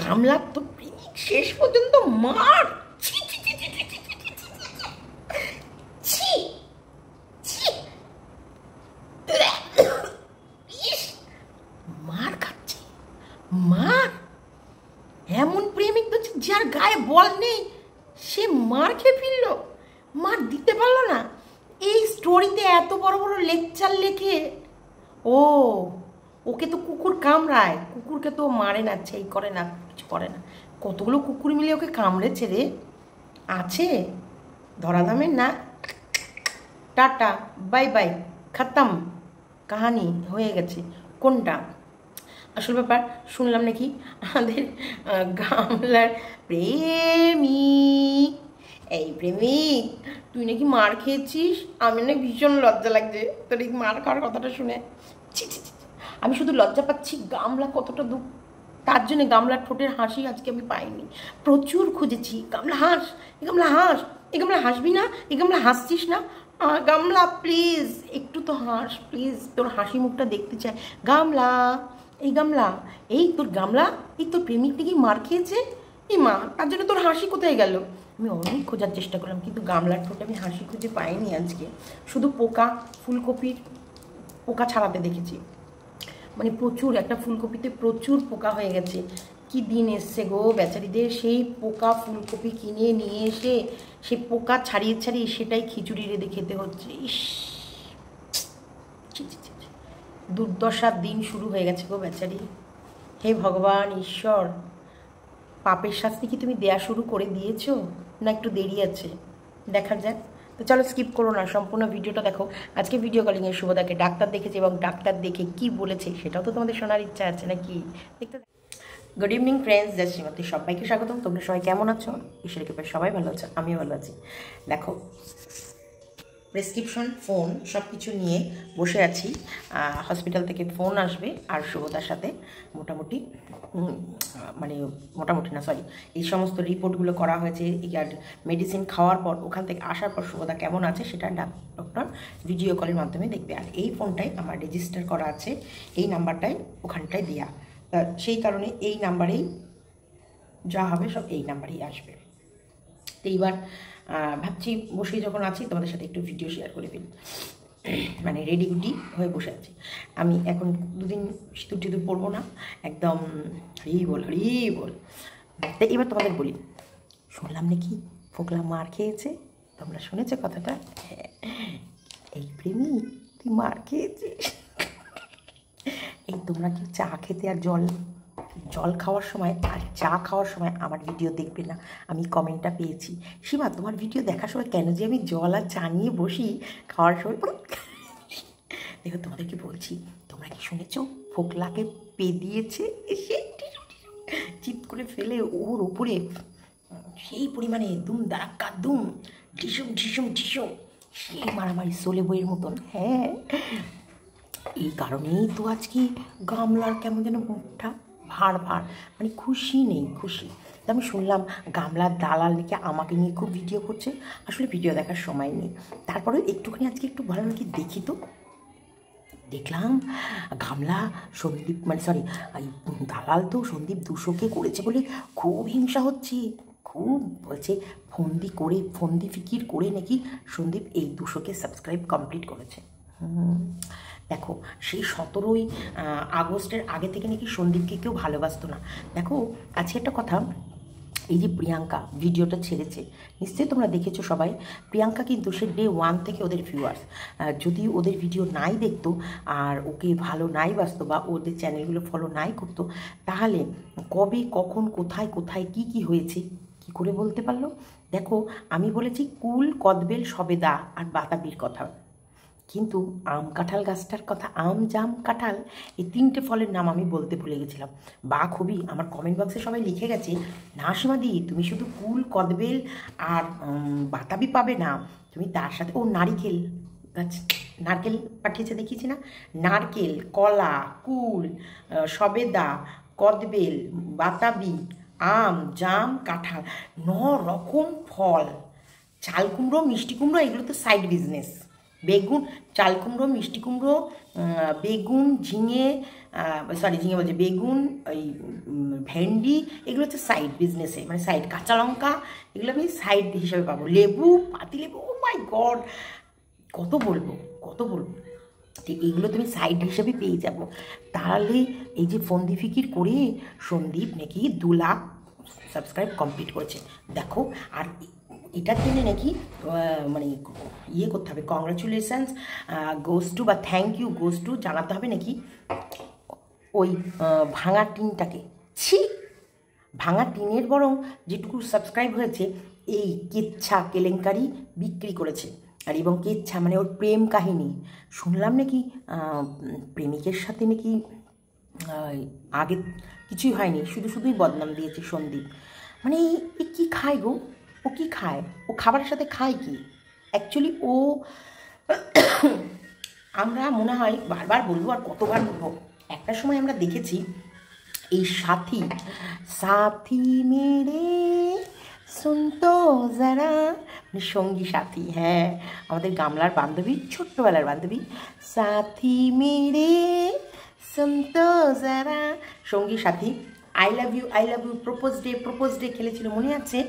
গামলার তো প্রেমিক শেষ পর্যন্ত মার। ছি ছি ছি ছি ছি ছি ছি ছি ছি ছি। ইস, মার খাচ্ছে, মার। এমন প্রেমিক তো যার গায়ে বল নেই সে মার খেয়ে ফিরল, মার দিতে পারলো না। এই স্টোরিতে এত বড় বড় লেকচার লেখে। ও, ওকে তো কুকুর কামড়ায়, কুকুরকে তো মারে না, এই করে না, কিছু করে না। কতগুলো কুকুর মিলে ওকে কামড়েছে রে। আছে ধরাধামের না। টাটা, বাই বাই, খতম, কাহানি হয়ে গেছে। কোনটা আসল ব্যাপার? শুনলাম নাকি আমাদের গামলার প্রেমিক, এই প্রেমিক তুই নাকি মার খেয়েছিস। আমি না ভীষণ লজ্জা লাগছে তোর এই মার খাওয়ার কথাটা শুনে। ছি ছি ছি, আমি শুধু লজ্জা পাচ্ছি, গামলা কতটা দুঃখ। তার জন্য গামলার ঠোঁটের হাসি আজকে আমি পাইনি, প্রচুর খুঁজেছি। গামলা হাস, এ গামলা হাস, এ গামলা হাসবি না, এ গামলা হাসছিস না। গামলা প্লিজ একটু তো হাস, প্লিজ, তোর হাসি মুখটা দেখতে চাই। গামলা, এই গামলা, এই তোর গামলা, এই তোর প্রেমিক নাকি মার খেয়েছে। এই মা, তার জন্য তোর হাসি কোথায় গেল? আমি অনেক খোঁজার চেষ্টা করলাম কিন্তু গামলার ঠোঁটে আমি হাসি খুঁজে পাইনি আজকে। শুধু পোকা, ফুলকপির পোকা ছাড়াতে দেখেছি। মানে প্রচুর, একটা ফুলকপিতে প্রচুর পোকা হয়ে গেছে। কি দিন এসছে গো বেচারিদের। সেই পোকা ফুলকপি কিনে নিয়ে এসে সেই পোকা ছাড়িয়ে ছাড়িয়ে সেটাই খিচুড়ি রেঁধে খেতে হচ্ছে। ইস, দুর্দশার দিন শুরু হয়ে গেছে গো বেচারি। হে ভগবান ঈশ্বর, পাপের শাস্তি কি তুমি দেয়া শুরু করে দিয়েছো না একটু দেরি আছে? দেখা যাক। তো চলো স্কিপ করো না, সম্পূর্ণ ভিডিওটা দেখো। আজকে ভিডিও কলিংয়ে শুভদাকে ডাক্তার দেখেছে এবং ডাক্তার দেখে কি বলেছে সেটাও তো তোমাদের শোনার ইচ্ছা আছে নাকি? দেখতে। গুড ইভিনিং ফ্রেন্ডস, জয় শ্রীমতী, সবাইকে স্বাগতম। তোমরা সবাই কেমন আছো? ঈশ্বরের কৃপায় সবাই ভালো আছো, আমিও ভালো আছি। দেখো, প্রেসক্রিপশন, ফোন সব কিছু নিয়ে বসে আছি। হসপিটাল থেকে ফোন আসবে আর শুভদার সাথে মোটামুটি মোটামুটি না, সরি, এই সমস্ত রিপোর্টগুলো করা হয়েছে। আর মেডিসিন খাওয়ার পর, ওখান থেকে আসার পর শুভদা কেমন আছে সেটা ডক্টর ভিডিও কলের মাধ্যমে দেখবে। আর এই ফোনটাই আমার রেজিস্টার করা আছে, এই নাম্বারটাই ওখানটায় দেওয়া, সেই কারণে এই নাম্বারেই যা হবে সব এই নাম্বারেই আসবে। তো এইবার ভাবছি বসে যখন আছি তোমাদের সাথে একটু ভিডিও শেয়ার করে ফেলি। মানে রেডি গুডি হয়ে বসে আছি আমি। এখন দুদিন সিঁদুর টিঁদুর পরবো না, একদম হরি বল হরি বল। তো এবার তোমাদের বলি, শুনলাম নাকি ফোকলা মার খেয়েছে। তোমরা শুনেছো কথাটা? এই প্রেমী, তুই মার খেয়েছিস। এই তোমরা কি চা খেতে আর জল খাওয়ার সময় আর চা খাওয়ার সময় আমার ভিডিও দেখবে না? আমি কমেন্টটা পেয়েছি, সীমা তোমার ভিডিও দেখার সময় কেন যে আমি জল আর চা নিয়ে বসি খাওয়ার সময়। দেখো তোমাদেরকে বলছি, তোমরা কি শুনেছ ফোকলাকে দিয়েছে এসে চিৎ করে ফেলে ওর উপরে সেই পরিমাণে দুম দাঁড়াক্কা দুম, ঢিসুম ঢিসুম ঢিসুম, সেই মারামারি সোলে বইয়ের মতন। হ্যাঁ, এই কারণেই তো আজকে গামলার কেমন যেন মুখটা ভার ভার, মানে খুশি নেই, খুশি। আমি শুনলাম গামলার দালাল নাকি আমাকে নিয়ে খুব ভিডিও করছে। আসলে ভিডিও দেখার সময় নেই, তারপরে একটুখানি আজকে একটু ভালো নাকি দেখি। তো দেখলাম গামলা সন্দীপ, মানে সরি, দালাল তো সন্দীপ দুশোকে করেছে বলে খুব হিংসা হচ্ছে, খুব বলছে ফন্দি ফিকির করে নাকি সন্দীপ এই 200কে সাবস্ক্রাইব কমপ্লিট করেছে। দেখো, সেই 17ই আগস্টের আগে থেকে নাকি সন্দীপকে কেউ ভালোবাসতো না। দেখো আজকে একটা কথা, এই যে প্রিয়াঙ্কা ভিডিওটা ছেড়েছে, নিশ্চয়ই তোমরা দেখেছো সবাই। প্রিয়াঙ্কা কিন্তু সে ডে 1 থেকে ওদের ভিউয়ার্স, যদি ওদের ভিডিও নাই দেখতো আর ওকে ভালো নাই বাসতো বা ওদের চ্যানেলগুলো ফলো নাই করতো, তাহলে কবে কখন কোথায় কোথায় কি হয়েছে কি করে বলতে পারলো? দেখো, আমি বলেছি কুল, কদবেল, সবেদা আর বাতাবির কথা, কিন্তু আম কাঁঠাল গাছটার কথা, আম জাম কাঁঠাল, এই 3টে ফলের নাম আমি বলতে ভুলে গেছিলাম। বা খুবই আমার কমেন্ট বক্সে সবাই লিখে গেছে, না সীমাদি তুমি শুধু কুল, কদবেল আর বাতাবি পাবে না, তুমি তার সাথে নারিকেল গাছ, নারকেল পাঠিয়েছে দেখিয়েছি না, নারকেল, কলা, কুল, সবেদা, কদবেল, বাতাবি, আম জাম কাঁঠাল, 9 রকম ফল, চাল কুমড়ো, মিষ্টি কুমড়ো, এগুলো তো সাইড বিজনেস। বেগুন, চাল কুমড়ো, মিষ্টি কুমড়ো, বেগুন, ঝিঙে, ঝিঙে বলছে, বেগুন, ওই ভেন্ডি, এগুলো হচ্ছে সাইড বিজনেসে, মানে সাইড। কাঁচা লঙ্কা এগুলো আমি সাইড হিসেবে পাবো। লেবু, পাতিলেবু, ও মাই গড, কত বলবো। তো এইগুলো তুমি সাইড হিসেবে পেয়ে যাবো। তাহলে এই যে ফন্দি ফিকির করে সন্দীপ নাকি 2 লাখ সাবস্ক্রাইব কমপ্লিট করেছে, দেখো। আর এটার জন্য নাকি মানে ইয়ে করতে হবে, কংগ্রাচুলেশনস গোস টু, বা থ্যাংক ইউ গোস টু জানাতে হবে নাকি ওই ভাঙা টিনটাকে। ছি, ভাঙা টিনের বরং যেটুকু সাবস্ক্রাইব হয়েছে এই কেচ্ছা কেলেঙ্কারি বিক্রি করেছে। আর এবং কেচ্ছা মানে ওর প্রেম কাহিনী শুনলাম নাকি, প্রেমিকের সাথে নাকি আগে কিছুই হয়নি, শুধুই বদনাম দিয়েছে সন্দীপ। মানে এ কী খায় গো, ও কী খায়, ও খাবারের সাথে খায় কি অ্যাকচুয়ালি ও আমরা মনে হয় বারবার বলবো আর কতবার বলবো, একটা সময় আমরা দেখেছি এই সাথী মেরে শুনতো যারা, মানে সঙ্গী সাথী, হ্যাঁ আমাদের গামলার বান্ধবী, ছোট্টবেলার বান্ধবী, সাথী মেরে শুনতো যারা, সঙ্গী সাথী, I love you propose day খেলেছিল মনে আছে?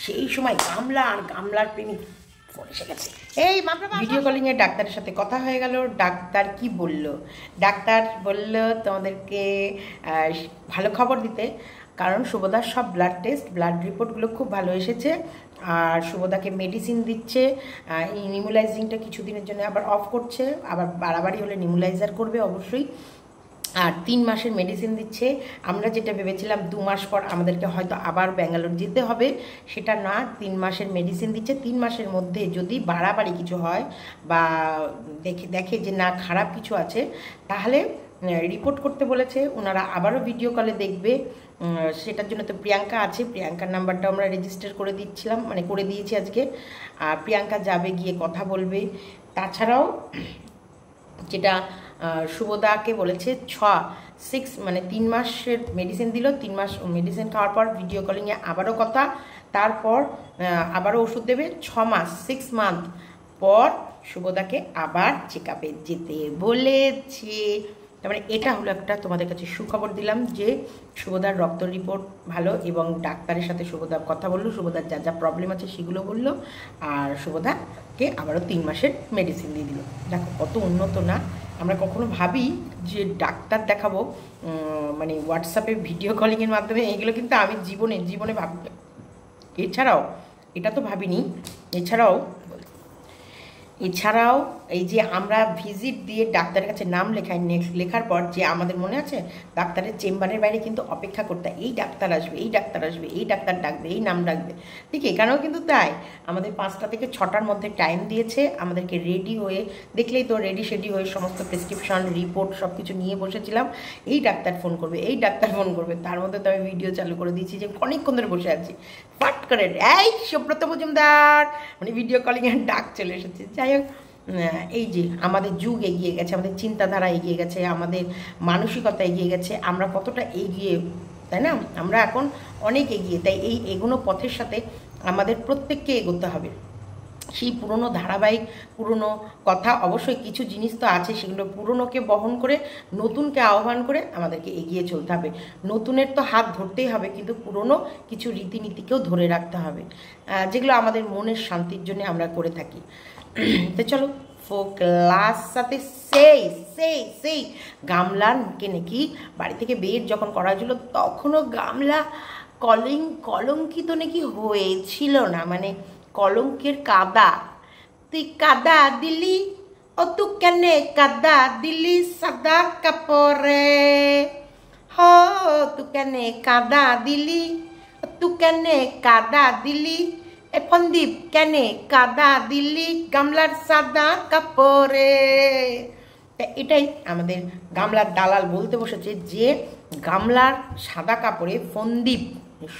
সেই সময় গামলার প্রেমিক ফোন এসে গেছে, এই ভিডিও কলিংয়ে ডাক্তারের সাথে কথা হয়ে গেল। ডাক্তার কি বলল? ডাক্তার বলল তোমাদেরকে ভালো খবর দিতে, কারণ শুভদার সব ব্লাড রিপোর্টগুলো খুব ভালো এসেছে। আর শুভদাকে মেডিসিন দিচ্ছে, নিমুলাইজিংটা কিছুদিনের জন্য আবার অফ করছে, আবার বাড়াবাড়ি হলে নিমুলাইজার করবে অবশ্যই। আর 3 মাসের মেডিসিন দিচ্ছে। আমরা যেটা ভেবেছিলাম 2 মাস পর আমাদেরকে হয়তো আবার ব্যাঙ্গালোর যেতে হবে, সেটা না, 3 মাসের মেডিসিন দিচ্ছে। 3 মাসের মধ্যে যদি বাড়াবাড়ি কিছু হয় বা দেখে যে না খারাপ কিছু আছে, তাহলে রিপোর্ট করতে বলেছে। ওনারা আবারও ভিডিও কলে দেখবে, সেটার জন্য তো প্রিয়াঙ্কা আছে, প্রিয়াঙ্কার নাম্বারটা আমরা রেজিস্টার করে দিচ্ছিলাম, মানে করে দিয়েছি আজকে। আর প্রিয়াঙ্কা যাবে, গিয়ে কথা বলবে। তাছাড়াও যেটা শুভদাকে বলেছে 6 মানে 3 মাসের মেডিসিন দিল, 3 মাস মেডিসিন খাওয়ার পর ভিডিও কলিংয়ে আবারও কথা, তারপর আবারও ওষুধ দেবে। 6 মাস 6 মান্থ পর শুভদাকে আবার চেক আপে যেতে বলেছে। তার মানে এটা হলো একটা তোমাদের কাছে সুখবর দিলাম যে শুভদার রক্ত রিপোর্ট ভালো, এবং ডাক্তারের সাথে শুভদার কথা বললো, শুভদার যা প্রবলেম আছে সেগুলো বললো, আর শুভদাকে আবারও 3 মাসের মেডিসিন দিয়ে দিল। দেখো কত উন্নত না। আমরা কখনো ভাবি যে ডাক্তার দেখাবো মানে হোয়াটসঅ্যাপে ভিডিও কলিংয়ের মাধ্যমে, এইগুলো কিন্তু আমি জীবনে ভাবি। এছাড়াও এটা তো ভাবিনি, এছাড়াও এই যে আমরা ভিজিট দিয়ে ডাক্তারের কাছে নাম লেখার পর যে আমাদের মনে আছে ডাক্তারের চেম্বারের বাইরে কিন্তু অপেক্ষা করতে, এই ডাক্তার আসবে, এই ডাক্তার ডাকবে, এই নাম ডাকবে। ঠিক এখানেও কিন্তু তাই, আমাদের 5টা থেকে 6টার মধ্যে টাইম দিয়েছে, আমাদেরকে রেডি হয়ে, দেখলেই তো রেডি হয়ে সমস্ত প্রেসক্রিপশন রিপোর্ট সব কিছু নিয়ে বসেছিলাম। এই ডাক্তার ফোন করবে, তার মধ্যে তো আমি ভিডিও চালু করে দিয়েছি যে অনেকক্ষণ ধরে বসে আছি, ফাট করে এই সুব্রত মজুমদার, মানে ভিডিও কলিংয়ের ডাক চলে এসেছে। যাই হোক, এই যে আমাদের যুগ এগিয়ে গেছে, আমাদের চিন্তাধারা এগিয়ে গেছে, আমাদের মানসিকতা এগিয়ে গেছে, আমরা কতটা এগিয়ে, তাই না? আমরা এখন অনেক এগিয়ে, তাই এই এগোনো পথের সাথে আমাদের প্রত্যেককে এগোতে হবে। সেই পুরনো ধারাবাহিক পুরনো কথা, অবশ্যই কিছু জিনিস তো আছে, সেগুলো পুরনোকে বহন করে নতুনকে আহ্বান করে আমাদেরকে এগিয়ে চলতে হবে। নতুনের তো হাত ধরতেই হবে, কিন্তু পুরনো কিছু রীতিনীতিকেও ধরে রাখতে হবে, যেগুলো আমাদের মনের শান্তির জন্য আমরা করে থাকি। তো চলো, ক্লাস সাথে সেই গামলাকে নাকি বাড়ি থেকে বের যখন করা হয়েছিল, তখনও গামলা কলঙ্কিত নাকি হয়েছিল না, মানে কলঙ্কের কাদা, তুই কাদা দিলি, ও তুই কেন কাদা দিলি সাদা কাপড়ে, তুই কেন কাদা দিলি, তুই কেন কাদা দিলি, এ ফন্দীপ কেন কাদা দিলি গামলার সাদা কাপড়ে। তা এটাই আমাদের গামলার দালাল বলতে বসেছে যে গামলার সাদা কাপড়ে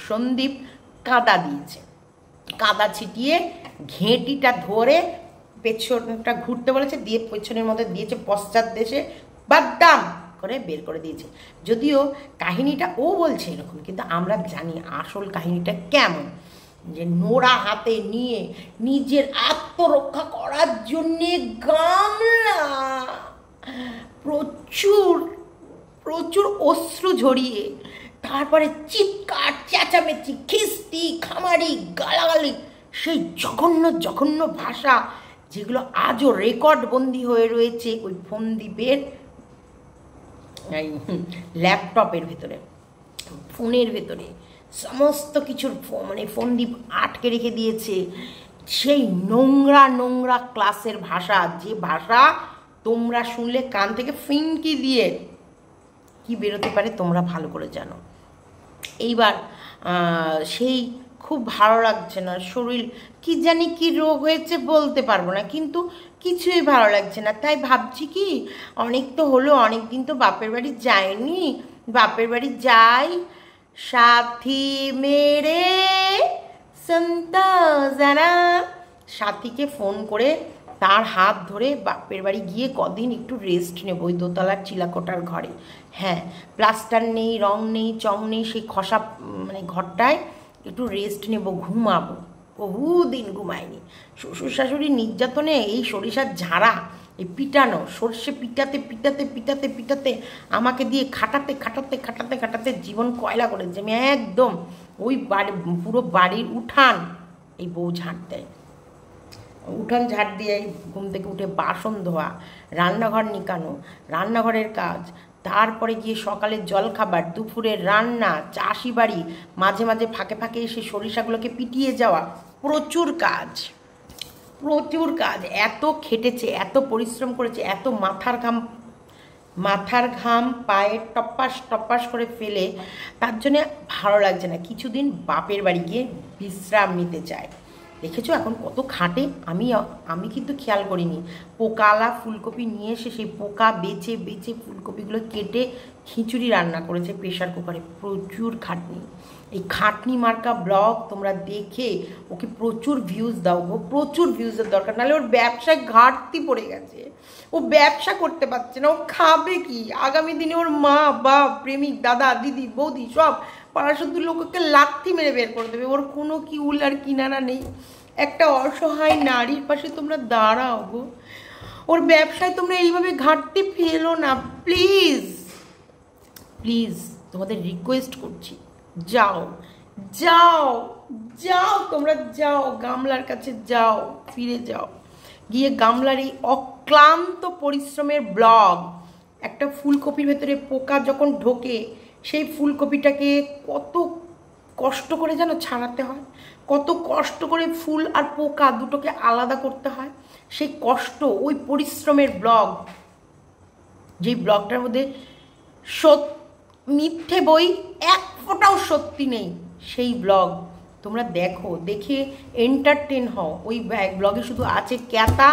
সন্দীপ কাদা দিয়েছে, কাদা ছিটিয়ে ঘেঁটিটা ধরে পেছনটা ঘুরতে বলেছে, দিয়ে পেছনের মধ্যে দিয়েছে পশ্চাৎ দেশে বাদাম করে বের করে দিয়েছে। যদিও কাহিনীটা ও বলছে এরকম, কিন্তু আমরা জানি আসল কাহিনীটা কেমন। যে নোড়া হাতে নিয়ে নিজের আত্মরক্ষা করার জন্যে গামলা প্রচুর প্রচুর অশ্রু ঝরিয়ে, তারপরে চিৎকার চেঁচামেচি, খিস্তি খামারি গালাগালি, সেই জঘন্য জঘন্য ভাষা যেগুলো আজও রেকর্ড বন্দি হয়ে রয়েছে ওই ফোনদ্বীপের এই ল্যাপটপের ভেতরে, ফোনের ভেতরে, সমস্ত কিছুর মানে ফোনদ্বীপ আটকে রেখে দিয়েছে। সেই নোংরা নোংরা ক্লাসের ভাষা, যে ভাষা তোমরা শুনলে কান থেকে ফিনকি দিয়ে কি বেরোতে পারে তোমরা ভালো করে জানো। এইবার সেই খুব ভালো লাগছে না, শরীর কি জানি কি রোগ হয়েছে বলতে পারবো না, কিন্তু কিছুই ভালো লাগছে না। তাই ভাবছি কি, অনেক তো হলো, অনেক দিন তো বাপের বাড়ি যায়নি, বাপের বাড়ি যাই, সাথী মেরে সন্তা যারা, সাথীকে ফোন করে তার হাত ধরে বাপের বাড়ি গিয়ে কদিন একটু রেস্ট নেব ওই দোতলার চিলাকোটার ঘরে। হ্যাঁ, প্লাস্টার নেই, রং নেই, চং নেই, সেই খসা মানে ঘরটায় একটু রেস্ট নেব, ঘুমাবো। বহুদিন ঘুমায়নি। শ্বশুর শাশুড়ির নির্যাতনে এই সরিষার ঝাড়া, এই পিটানো, সর্ষে পিটাতে পিটাতে পিটাতে পিটাতে আমাকে দিয়ে খাটাতে খাটাতে খাটাতে খাটাতে জীবন কয়লা করেছে। আমি একদম ওই বাড়ি, পুরো বাড়ির উঠান এই বউ ঝাড় দেয়, উঠান ঝাড় দিয়ে ঘুম থেকে উঠে বাসন ধোয়া, রান্নাঘর নিকানো, রান্নাঘরের কাজ, তারপরে গিয়ে সকালের জলখাবার, দুপুরের রান্না, চাষি বাড়ি, মাঝে মাঝে ফাঁকে ফাঁকে এসে সরিষাগুলোকে পিটিয়ে যাওয়া, প্রচুর কাজ, প্রচুর কাজ। এত খেটেছে, এত পরিশ্রম করেছে, এত মাথার ঘাম পায়ে টপ্পাস টপ্পাস করে ফেলে, তার জন্যে ভালো লাগছে না। কিছুদিন বাপের বাড়ি গিয়ে বিশ্রাম নিতে চায়। দেখেছো এখন কত খাটে। আমি কিন্তু খেয়াল করিনি, পোকালা ফুলকপি নিয়ে এসে সেই পোকা বেছে বেছে ফুলকপিগুলো কেটে খিচুড়ি রান্না করেছে প্রেশার কুকারে। প্রচুর খাটনি। এই খাটনি মার্কা ব্লগ তোমরা দেখে ওকে প্রচুর ভিউজ দাও গো, প্রচুর ভিউজের দরকার, নাহলে ওর ব্যবসায় ঘাটতি পড়ে গেছে, ও ব্যবসা করতে পারছে না, ও খাবে কি? আগামী দিনে ওর মা বাপ, প্রেমিক, দাদা দিদি বৌদি সব পাড়াশুদ্ধ লোককে লাথি মেরে বের করে দেবে। ওর কোনো কি উল আর কিনারা নেই। একটা অসহায় নারীর পাশে তোমরা দাঁড়াও গো, ওর ব্যবসায় তোমরা এইভাবে ঘাটতি ফেলো না, প্লিজ প্লিজ তোমাদের রিকোয়েস্ট করছি, যাও যাও যাও, তোমরা যাও, গামলার কাছে যাও, ফিরে যাও, গিয়ে গামলার এই অক্লান্ত পরিশ্রমের ব্লগ, একটা ফুলকপির ভেতরে পোকা যখন ঢোকে, সেই ফুলকপিটাকে কত কষ্ট করে যেন ছাড়াতে হয়, কত কষ্ট করে ফুল আর পোকা দুটোকে আলাদা করতে হয়, সেই কষ্ট, ওই পরিশ্রমের ব্লগ, যেই ব্লগটার মধ্যে মিথ্যে বই এক ফোঁটাও সত্যি নেই, সেই ব্লগ তোমরা দেখো, দেখে এন্টারটেন হও। ওই ব্লগে শুধু আছে ক্যাতা,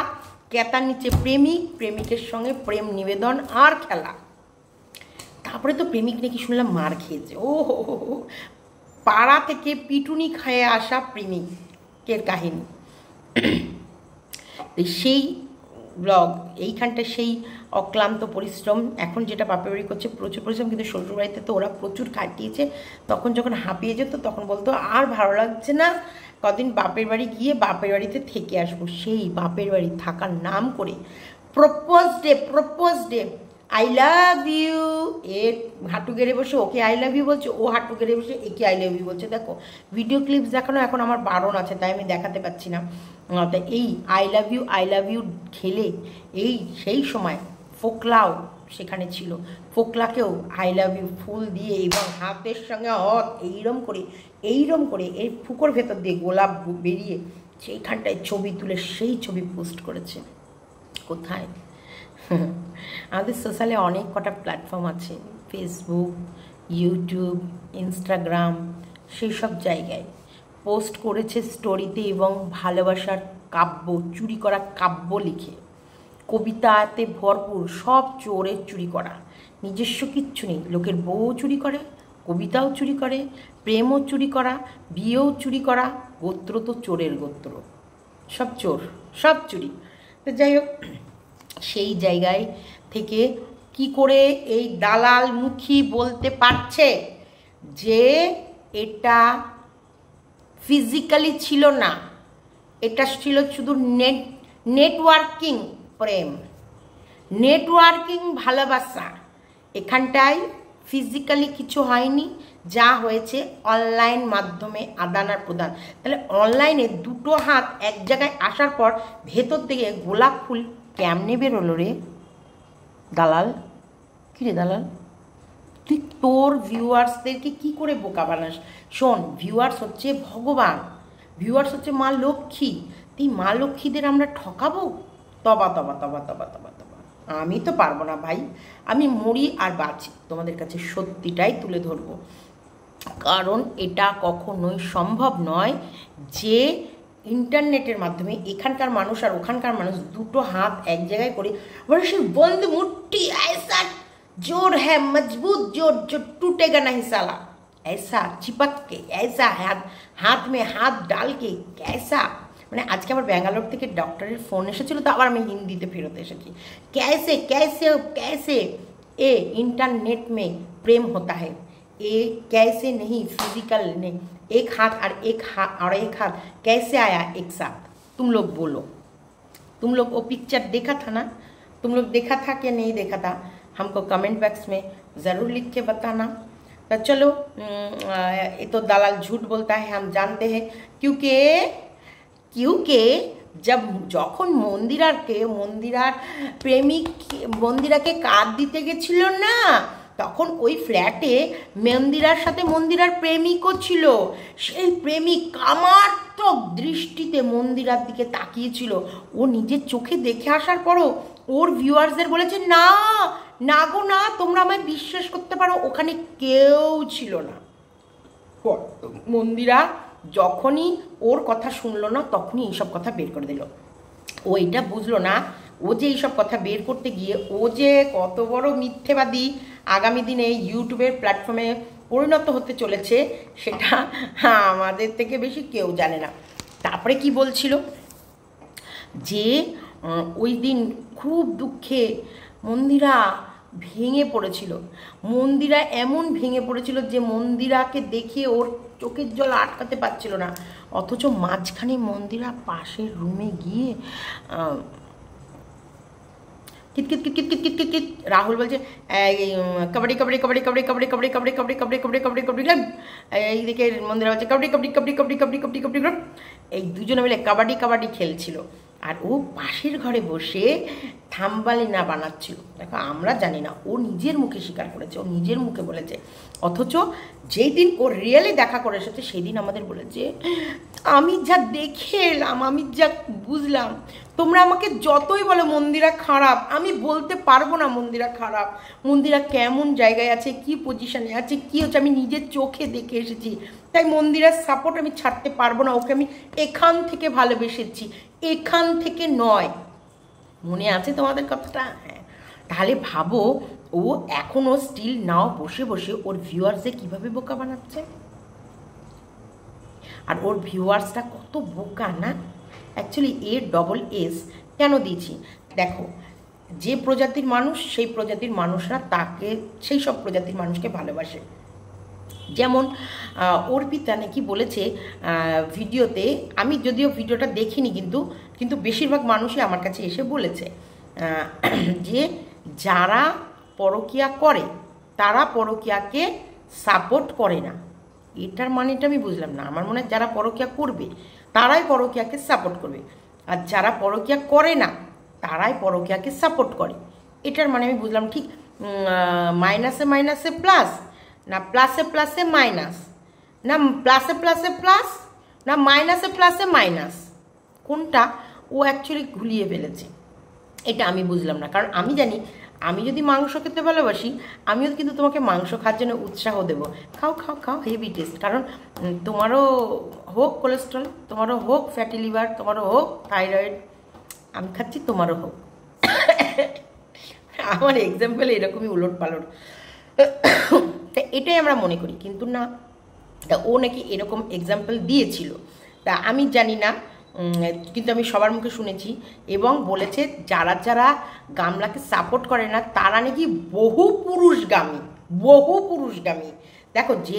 ক্যাতার নিচে প্রেমিক, প্রেমিকের সঙ্গে প্রেম নিবেদন আর খেলা। তারপরে তো প্রেমিক নাকি শুনলাম মার খেয়েছে। ও হো, পাড়া থেকে পিটুনি খেয়ে আসা প্রেমিকের কাহিনী। সেই ব্লগ, এইখানটা সেই অক্লান্ত পরিশ্রম। এখন যেটা বাপের বাড়ি করছে প্রচুর পরিশ্রম, কিন্তু শ্বশুরবাড়িতে তো ওরা প্রচুর খাটিয়েছে। তখন যখন হাঁপিয়ে যেত তখন বলতো আর ভালো লাগছে না, কদিন বাপের বাড়ি গিয়ে বাপের বাড়িতে থেকে আসবো। সেই বাপের বাড়ি থাকার নাম করে propose day I love you, এর হাঁটু গেড়ে বসে ওকে আই লাভ ইউ বলছে, ও হাঁটু গেড়ে বসে একে আই লাভ ইউ বলছে। দেখো ভিডিও ক্লিপস দেখানো এখন আমার বারণ আছে, তাই আমি দেখাতে পাচ্ছি না। তাই এই আই লাভ ইউ খেলে এই সেই সময় ফোকলাও সেখানে ছিল, ফোকলাকেও আই লাভ ইউ ফুল দিয়ে এবং হাতের সঙ্গে হত এইরম করে এই ফুকোর ভেতর দিয়ে গোলাপ বেরিয়ে সেইখানটায় ছবি তুলে সেই ছবি পোস্ট করেছে। কোথায়? আমাদের সোশ্যালে অনেক কটা প্ল্যাটফর্ম আছে, ফেসবুক, ইউটিউব, ইনস্টাগ্রাম, সেই সব জায়গায় পোস্ট করেছে স্টোরিতে, এবং ভালোবাসার কাব্য, চুরি করা কাব্য লিখে, কবিতাতে ভরপুর, সব চোরের চুরি করা, নিজস্ব কিচ্ছু নেই। লোকের বউও চুরি করে, কবিতাও চুরি করে, প্রেমও চুরি করা, বিয়েও চুরি করা, গোত্র তো চোরের গোত্র, সব চোর, সব চুরি। তো যাই হোক, সেই জায়গায় থেকে কি করে এই দালাল মুখী বলতে পারছে যে এটা ফিজিক্যালি ছিল না, এটা ছিল শুধু নেটওয়ার্কিং প্রেম, নেটওয়ার্কিং ভালোবাসা। এখানটায় ফিজিক্যালি কিছু হয়নি, যা হয়েছে অনলাইন মাধ্যমে আদান আর প্রদান। তাহলে অনলাইনে দুটো হাত এক জায়গায় আসার পর ভেতর থেকে গোলাপ ফুল কেমনে বেরোলো রে দালাল? কী রে দালাল, তুই তোর ভিউয়ার্সদেরকে কি করে বোকা বানাস? শোন, ভিউয়ার্স হচ্ছে ভগবান, ভিউয়ার্স হচ্ছে মা লক্ষ্মী। তুই মা লক্ষ্মীদের আমরা ঠকাবো? তবা তবা তবা তবা তবা তবা, আমি তো পারবো না ভাই। আমি মরি আর বাঁচি তোমাদের কাছে সত্যিটাই তুলে ধরবো, কারণ এটা কখনোই সম্ভব নয় যে ইন্টারনেটের মাধ্যমে এখানকার মানুষ আর ওখানকার মানুষ দুটো হাত এক জায়গায় করে বলে সে বন্ধ মুঠি ऐसा जोर है मजबूत जोर जो टूटेगा नहीं साला, ऐसा चिपक के ऐसा हाथ में हाथ डाल के कैसा। মানে আজকে আমার ব্যাঙ্গালোর থেকে ডক্টরের ফোন এসেছিল, তো আবার আমি হিন্দিতে ফেরত এসেছি। कैसे कैसे कैसे ए इंटरनेट में प्रेम होता है, ए कैसे नहीं फिजिकल नहीं, एक हाथ और एक हाथ कैसे आया एक साथ? तुम लोग बोलो, तुम लोग वो पिक्चर देखा था ना? तुम लोग देखा था कि नहीं देखा था? हमको कमेंट बॉक्स में ज़रूर लिख के बताना। तो चलो, ये तो दलाल झूठ बोलता है हम जानते हैं, क्योंकि जब যখন মন্দিরার প্রেমিক মন্দিরাকে কাঁদ দিতে গেছিল না, তখন ওই ফ্ল্যাটে মন্দিরার সাথে মন্দিরার প্রেমিকও ছিল। সেই প্রেমিক কামার্থক দৃষ্টিতে মন্দিরার দিকে তাকিয়েছিল। ও নিজের চোখে দেখে আসার পরও ওর ভিউয়ার্সদের বলেছে, না না গো না, তোমরা আমায় বিশ্বাস করতে পারো, ওখানে কেউ ছিল না। মন্দিরা যখনই ওর কথা শুনলো না, তখনই এইসব কথা বের করে দিল। ও এটা বুঝলো না, ও যে এইসব কথা বের করতে গিয়ে ও যে কত বড় মিথ্যেবাদী আগামী দিনে ইউটিউবের প্ল্যাটফর্মে পরিণত হতে চলেছে, সেটা আমাদের থেকে বেশি কেউ জানে না। তারপরে কি বলছিল যে ওই দিন খুব দুঃখে মন্দিরা ভেঙে পড়েছিল। মন্দিরা এমন ভেঙে পড়েছিল যে মন্দিরাকে দেখে ওর চোখের জল আটকাতে পারছিল না। অথচ মাঝখানে মন্দিরা পাশের রুমে গিয়ে কিত কিত কিত কিত কিত কিত কিত রাহুল বলছে কবাডি কবাডি কবাডি কবাডি কবাডি কবাডি কবাডি কবাডি কবাডি কবাডি কবাডি কবাডি, এইদিকে মন্দিরা বলছে কবাডি কবাডি কবাডি কবাডি কবাডি কবাডি কবাডি। এই দুজনে মিলে কাবাডি কাবাডি খেলছিল, আর ও পাশের ঘরে বসে থাম্বালিনা বানাচ্ছিল। দেখো, আমরা জানি না, ও নিজের মুখে স্বীকার করেছে, ও নিজের মুখে বলেছে। অথচ যেই দিন ও রিয়েলি দেখা করে এসেছে, সেই দিন আমাদের বলেছে, আমি যা দেখে এলাম, আমি যা বুঝলাম, তোমরা আমাকে যতই বলো মন্দিরা খারাপ, আমি বলতে পারবো না মন্দিরা খারাপ। মন্দিরা কেমন জায়গায় আছে, কি পজিশনে আছে, কি হচ্ছে, আমি নিজের চোখে দেখে এসেছি। তাই মন্দিরার সাপোর্ট আমি ছাড়তে পারবো না। ওকে আমি এখান থেকে ভালোবেসেছি, এখান থেকে নয়। মনে আছে তোমাদের কথাটা? হ্যাঁ। তাহলে ভাবো, ও এখনও স্টিল নাও বসে বসে ওর ভিউয়ার্সে কীভাবে বোকা বানাচ্ছে। আর ওর ভিউয়ার্সটা কত বোকা না। অ্যাকচুয়ালি ASS কেন দিয়েছি দেখো, যে প্রজাতির মানুষ সেই প্রজাতির মানুষরা তাকে, সেই সব প্রজাতির মানুষকে ভালোবাসে। যেমন অর্পিতা নাকি বলেছে ভিডিওতে, আমি যদিও ভিডিওটা দেখিনি, কিন্তু বেশিরভাগ মানুষই আমার কাছে এসে বলেছে যে যারা পরকীয়া করে তারা পরকীয়াকে সাপোর্ট করে না। এটার মানেটা আমি বুঝলাম না। আমার মনে হয় যারা পরকীয়া করবে তারাই পরকীয়াকে সাপোর্ট করবে, আর যারা পরকীয়া করে না তারাই পরকীয়াকে সাপোর্ট করে। এটার মানে আমি বুঝলাম ঠিক। মাইনাসে মাইনাসে প্লাস, না প্লাসে প্লাসে মাইনাস, না প্লাসে প্লাসে প্লাস, না মাইনাসে প্লাসে মাইনাস, কোনটা ও অ্যাকচুয়ালি ঘুলিয়ে ফেলেছে। এটা আমি বুঝলাম না। কারণ আমি জানি, আমি যদি মাংস খেতে ভালোবাসি, আমিও কিন্তু তোমাকে মাংস খাওয়ার জন্য উৎসাহ দেবো, খাও খাও খাও, হেভি টেস্ট। কারণ তোমারও হোক কোলেস্ট্রল, তোমারও হোক ফ্যাটি লিভার, তোমারও হোক থাইরয়েড, আমি খাচ্ছি তোমারও হোক। আমার এক্সাম্পল এরকমই উলট পালট। তা এটাই আমরা মনে করি, কিন্তু না, তা ও নাকি এরকম এক্সাম্পল দিয়েছিল। তা আমি জানি না, কিন্তু আমি সবার মুখে শুনেছি। এবং বলেছে যারা যারা গামলাকে সাপোর্ট করে না তারা নাকি বহু পুরুষগামী। দেখো যে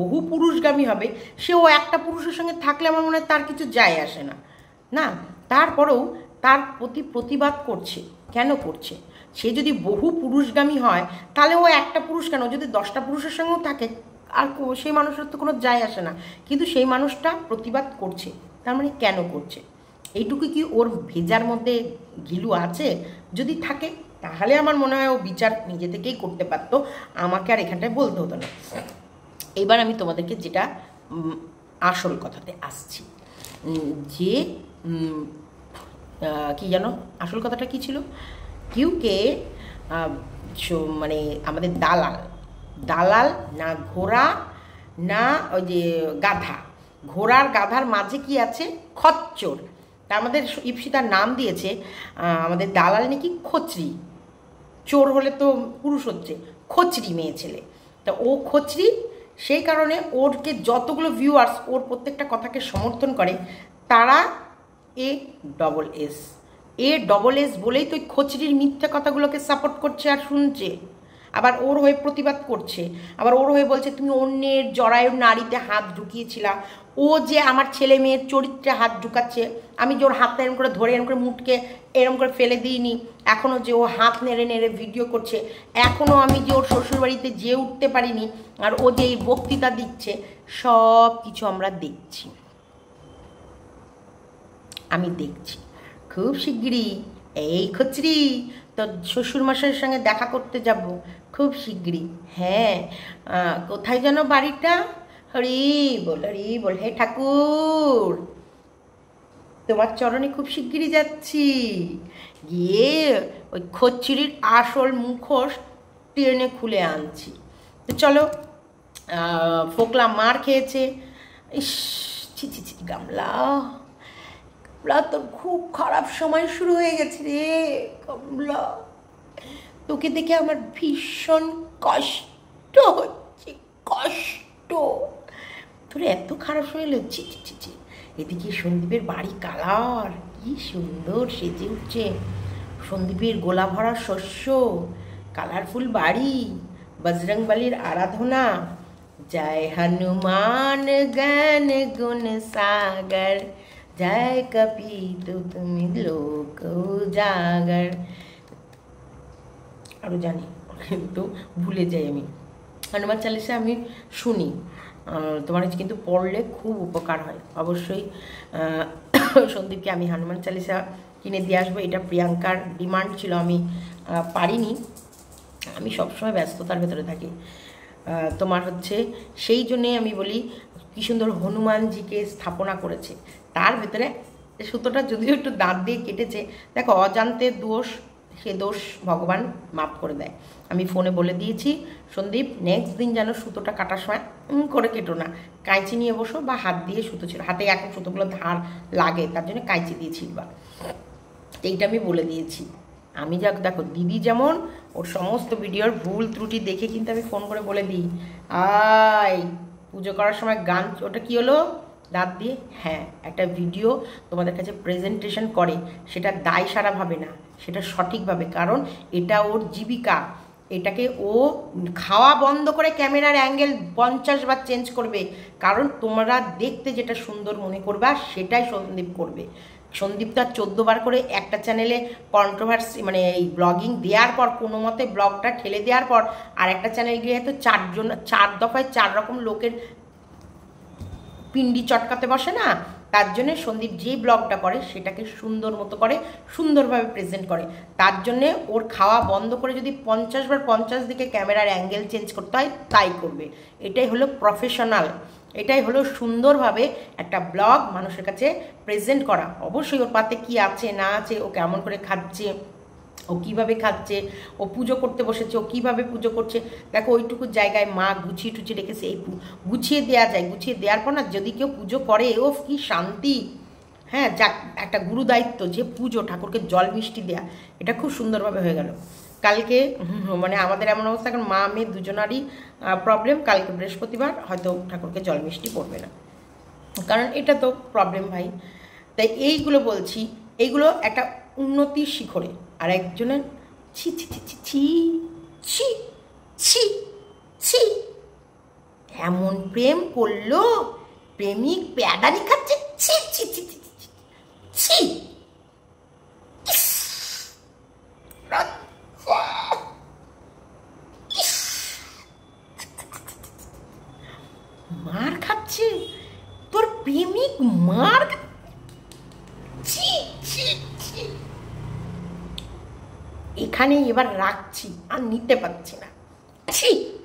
বহু পুরুষগামী হবে সেও একটা পুরুষের সঙ্গে থাকলে আমার মনে হয় তার কিছু যায় আসে না, না তারপরেও তার প্রতি প্রতিবাদ করছে। কেন করছে? সে যদি বহু পুরুষগামী হয় তাহলে ও একটা পুরুষ কেন, যদি 10টা পুরুষের সঙ্গেও থাকে আর সেই মানুষের তো কোনো যায় আসে না, কিন্তু সেই মানুষটা প্রতিবাদ করছে, তার মানে কেন করছে? এইটুকু কি ওর ভেজার মধ্যে ঘিলু আছে? যদি থাকে তাহলে আমার মনে হয় ও বিচার নিজে থেকেই করতে পারতো, আমাকে আর এখানটায় বলতে হতো না। এবার আমি তোমাদেরকে যেটা আসল কথাতে আসছি, যে কি জানো আসল কথাটা কি ছিল? কিউকে মানে আমাদের দালাল না ঘোড়া না ওই যে গাধা, ঘোড়ার গাধার মাঝে কি আছে? খচ্চর। তা আমাদের ইপসিতার নাম দিয়েছে আমাদের দালাল নাকি খচরি, চোর হলে তো পুরুষ হচ্ছে, খচরি মেয়ে ছেলে। তা ও খচরি, সেই কারণে ওরকে যতগুলো ভিউয়ার্স ওর প্রত্যেকটা কথাকে সমর্থন করে তারা এ ডবল এস বলেই তো খচরির মিথ্যা কথাগুলোকে সাপোর্ট করছে আর শুনছে, আবার ওর হয়ে প্রতিবাদ করছে, আবার ওর হয়ে বলছে তুমি অন্যের জরায়ুর নারীতে হাত ঢুকিয়েছিলা। ও যে আমার ছেলে মেয়ের চরিত্রে হাত ঢুকাচ্ছে, আমি যে ওর হাতটা এরম করে ধরে এরম করে মুটকে এরম করে ফেলে দিইনি, এখনও যে ও হাত নেড়ে নেড়ে ভিডিও করছে, এখনও আমি যে ওর শ্বশুরবাড়িতে যেয়ে উঠতে পারিনি, আর ও যে এই বক্তৃতা দিচ্ছে, সব কিছু আমরা দেখছি, আমি দেখছি। খুব শিগগিরই এই খচরি তোর শ্বশুরমশাইয়ের সঙ্গে দেখা করতে যাব, খুব শিগগিরই। হ্যাঁ, কোথায় যেন বাড়িটা? হরি বল হে ঠাকুর, তোমার চরণে খুব শিগগিরই যাচ্ছি, গিয়ে ওই খচ্চুরির আসল মুখোশ টেনে খুলে আনছি। তো চলো, ফোকলা মার খেয়েছে। ইস, ছি ছি ছি, গামলা তোর খুব খারাপ সময় শুরু হয়ে গেছে রে কমলা, তোকে দেখে আমার ভীষণ কষ্ট হচ্ছে, কষ্ট। তোর এত খারাপ সময় এলো? ছি ছি ছি ছি। এদিকে সন্দীপের বাড়ি কালার কি সুন্দর সেজে উঠছে, সন্দীপের গোলা ভরা শস্য, কালারফুল বাড়ি, বজরংবলীর আরাধনা, জয় হনুমান জ্ঞান গুণ সাগর, জয় কপিত তুমি লোক উজাগর। আরও জানি কিন্তু ভুলে যাই আমি। হনুমান চালিসা আমি শুনি, তোমার কিন্তু পড়লে খুব উপকার হয়। অবশ্যই সন্দীপকে আমি হনুমান চালিসা কিনে দিয়ে আসবো, এটা প্রিয়াঙ্কার ডিমান্ড ছিল, আমি পারিনি, আমি সবসময় ব্যস্ততার ভেতরে থাকি। তোমার হচ্ছে সেই জন্যে আমি বলি কি সুন্দর হনুমানজিকে স্থাপনা করেছে, তার ভেতরে সুতোটা যদিও একটু দাঁত দিয়ে কেটেছে, দেখো অজান্তে দোষ, সে দোষ ভগবান মাফ করে দেয়। আমি ফোনে বলে দিয়েছি সন্দীপ নেক্সট দিন যেন সুতোটা কাটার সময় করে কেটো না, কাঁচি নিয়ে বসো, বা হাত দিয়ে সুতো ছিল, হাতে এখন সুতোগুলো ধার লাগে তার জন্য কাঁচি দিয়েছিল, বা এইটা আমি বলে দিয়েছি। আমি যাক দেখো দিদি যেমন ওর সমস্ত ভিডিওর ভুল ত্রুটি দেখে কিন্তু আমি ফোন করে বলে দিই, আয় পুজো করার সময় গান, ওটা কি হলো দাঁত দিয়ে, হ্যাঁ একটা ভিডিও তোমাদের কাছে প্রেজেন্টেশন করে, সেটা দায় সারাভাবে না, সেটা সঠিকভাবে, কারণ এটা ওর জীবিকা, এটাকে ও খাওয়া বন্ধ করে ক্যামেরার অ্যাঙ্গেল 50 বার চেঞ্জ করবে, কারণ তোমরা দেখতে যেটা সুন্দর মনে করবা সেটাই সন্দীপ করবে। সন্দীপ তার 14 বার করে একটা চ্যানেলে কন্ট্রোভার্সি মানে এই ব্লগিং দেওয়ার পর কোনো মতে ব্লগটা ঠেলে দেওয়ার পর আর একটা চ্যানেল গিয়ে হয়তো 4 দফায় 4 রকম লোকের পিন্ডি চটকাতে বসে না, তার জন্য সন্দীপ যে ব্লগটা করে সেটাকে সুন্দর মতো করে, সুন্দরভাবে প্রেজেন্ট করে, তার জন্যে ওর খাওয়া বন্ধ করে যদি 50 বার 50 দিকে ক্যামেরার অ্যাঙ্গেল চেঞ্জ করতে হয় তাই করবে। এটাই হলো প্রফেশনাল, এটাই হলো সুন্দরভাবে একটা ব্লগ মানুষের কাছে প্রেজেন্ট করা। অবশ্যই ওর পাতে কি আছে না আছে, ও কেমন করে খাচ্ছে, ও কীভাবে খাচ্ছে, ও পুজো করতে বসেছে, ও কীভাবে পুজো করছে, দেখো ওইটুকু জায়গায় মা গুছিয়ে টুছিয়ে রেখেছে, এই গুছিয়ে দেওয়া যায়, গুছিয়ে দেওয়ার পর না যদি কেউ পুজো করে ও কি শান্তি। হ্যাঁ, যাক একটা গুরু দায়িত্ব যে পুজো, ঠাকুরকে জল মিষ্টি দেয়া, এটা খুব সুন্দরভাবে হয়ে গেল। কালকে মানে আমাদের এমন অবস্থা, এখন মা মেয়ে দুজনারই প্রবলেম, কালকে বৃহস্পতিবার হয়তো ঠাকুরকে জল মিষ্টি পড়বে না, কারণ এটা তো প্রবলেম ভাই। তাই এইগুলো বলছি, এইগুলো একটা উন্নতির শিখরে, আর একজনের ছি ছি ছি ছি ছি ছি ছি ছি এমন প্রেম করলো, প্রেমিক প্যাদানি খাচ্ছে। ছি ছি ছি ছি ছি ছি। মার খাচ্ছে তোর প্রেমিক, মার। ছি ছি ছি। এখানে এবার রাখছি, আর নিতে পারছি না। ছি।